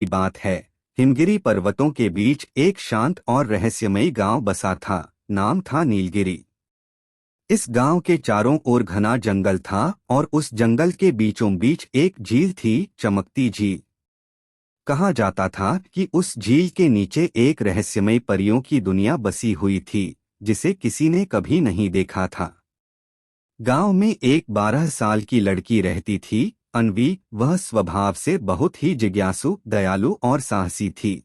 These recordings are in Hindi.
बात है। हिमगिरी पर्वतों के बीच एक शांत और रहस्यमयी गांव बसा था। नाम था नीलगिरी। इस गांव के चारों ओर घना जंगल था और उस जंगल के बीचों बीच एक झील थी, चमकती झील। कहा जाता था कि उस झील के नीचे एक रहस्यमयी परियों की दुनिया बसी हुई थी, जिसे किसी ने कभी नहीं देखा था। गांव में एक 12 साल की लड़की रहती थी, अन्वी। वह स्वभाव से बहुत ही जिज्ञासु, दयालु और साहसी थी।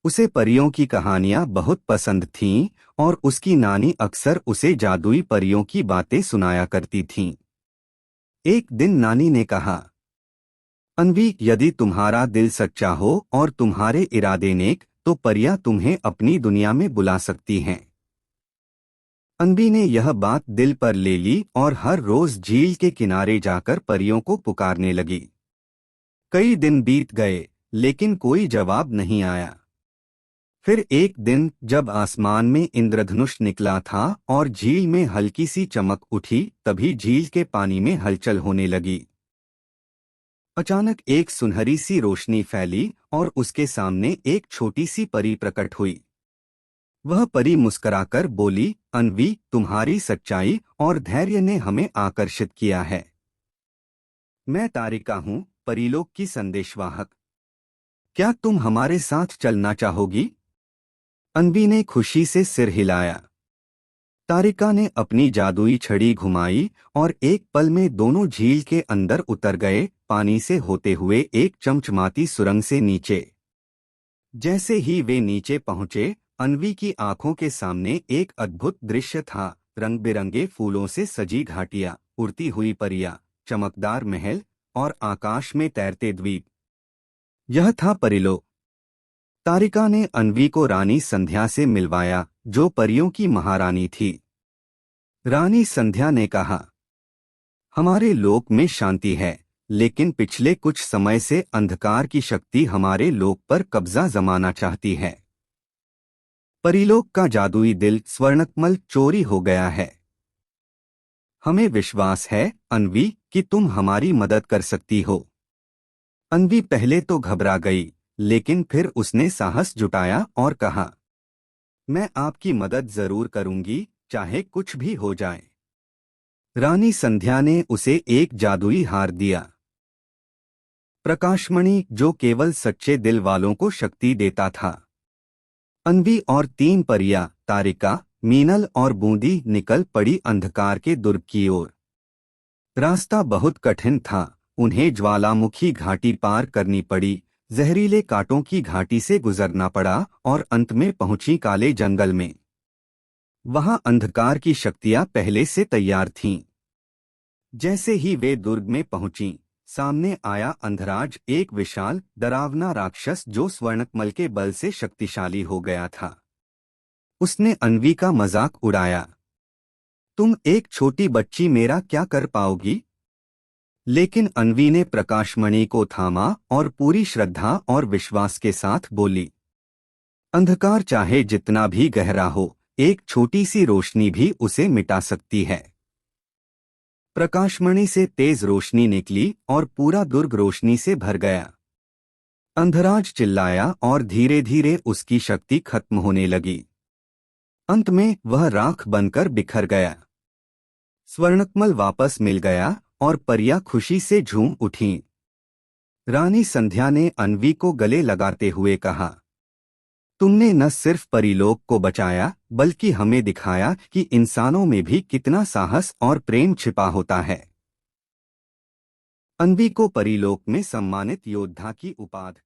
उसे परियों की कहानियां बहुत पसंद थीं और उसकी नानी अक्सर उसे जादुई परियों की बातें सुनाया करती थीं। एक दिन नानी ने कहा, अन्वी, यदि तुम्हारा दिल सच्चा हो और तुम्हारे इरादे नेक, तो परियां तुम्हें अपनी दुनिया में बुला सकती हैं। अन्वी ने यह बात दिल पर ले ली और हर रोज झील के किनारे जाकर परियों को पुकारने लगी। कई दिन बीत गए, लेकिन कोई जवाब नहीं आया। फिर एक दिन जब आसमान में इंद्रधनुष निकला था और झील में हल्की सी चमक उठी, तभी झील के पानी में हलचल होने लगी। अचानक एक सुनहरी सी रोशनी फैली और उसके सामने एक छोटी सी परी प्रकट हुई। वह परी मुस्कुराकर बोली, अन्वी, तुम्हारी सच्चाई और धैर्य ने हमें आकर्षित किया है। मैं तारिका हूँ, परीलोक की संदेशवाहक। क्या तुम हमारे साथ चलना चाहोगी? अन्वी ने खुशी से सिर हिलाया। तारिका ने अपनी जादुई छड़ी घुमाई और एक पल में दोनों झील के अंदर उतर गए, पानी से होते हुए एक चमचमाती सुरंग से नीचे। जैसे ही वे नीचे पहुंचे, अन्वी की आंखों के सामने एक अद्भुत दृश्य था। रंग बिरंगे फूलों से सजी घाटियां, उड़ती हुई परियां, चमकदार महल और आकाश में तैरते द्वीप। यह था परीलोक। तारिका ने अन्वी को रानी संध्या से मिलवाया, जो परियों की महारानी थी। रानी संध्या ने कहा, हमारे लोक में शांति है, लेकिन पिछले कुछ समय से अंधकार की शक्ति हमारे लोक पर कब्जा जमाना चाहती है। परीलोक का जादुई दिल स्वर्णकमल चोरी हो गया है। हमें विश्वास है, अन्वी, कि तुम हमारी मदद कर सकती हो। अन्वी पहले तो घबरा गई, लेकिन फिर उसने साहस जुटाया और कहा, मैं आपकी मदद जरूर करूंगी, चाहे कुछ भी हो जाए। रानी संध्या ने उसे एक जादुई हार दिया, प्रकाशमणि, जो केवल सच्चे दिल वालों को शक्ति देता था। अन्वी और 3 परियां, तारिका, मीनल और बूंदी, निकल पड़ी अंधकार के दुर्ग की ओर। रास्ता बहुत कठिन था। उन्हें ज्वालामुखी घाटी पार करनी पड़ी, जहरीले कांटों की घाटी से गुजरना पड़ा और अंत में पहुंची काले जंगल में। वहां अंधकार की शक्तियां पहले से तैयार थीं। जैसे ही वे दुर्ग में पहुंची, सामने आया अंधराज, एक विशाल डरावना राक्षस जो स्वर्णकमल के बल से शक्तिशाली हो गया था। उसने अन्वी का मजाक उड़ाया, तुम एक छोटी बच्ची मेरा क्या कर पाओगी? लेकिन अन्वी ने प्रकाशमणि को थामा और पूरी श्रद्धा और विश्वास के साथ बोली, अंधकार चाहे जितना भी गहरा हो, एक छोटी सी रोशनी भी उसे मिटा सकती है। प्रकाशमणि से तेज रोशनी निकली और पूरा दुर्ग रोशनी से भर गया। अंधराज चिल्लाया और धीरे धीरे उसकी शक्ति खत्म होने लगी। अंत में वह राख बनकर बिखर गया। स्वर्णकमल वापस मिल गया और परियां खुशी से झूम उठीं। रानी संध्या ने अन्वी को गले लगाते हुए कहा, तुमने न सिर्फ परीलोक को बचाया, बल्कि हमें दिखाया कि इंसानों में भी कितना साहस और प्रेम छिपा होता है। अन्वी को परीलोक में सम्मानित योद्धा की उपाधि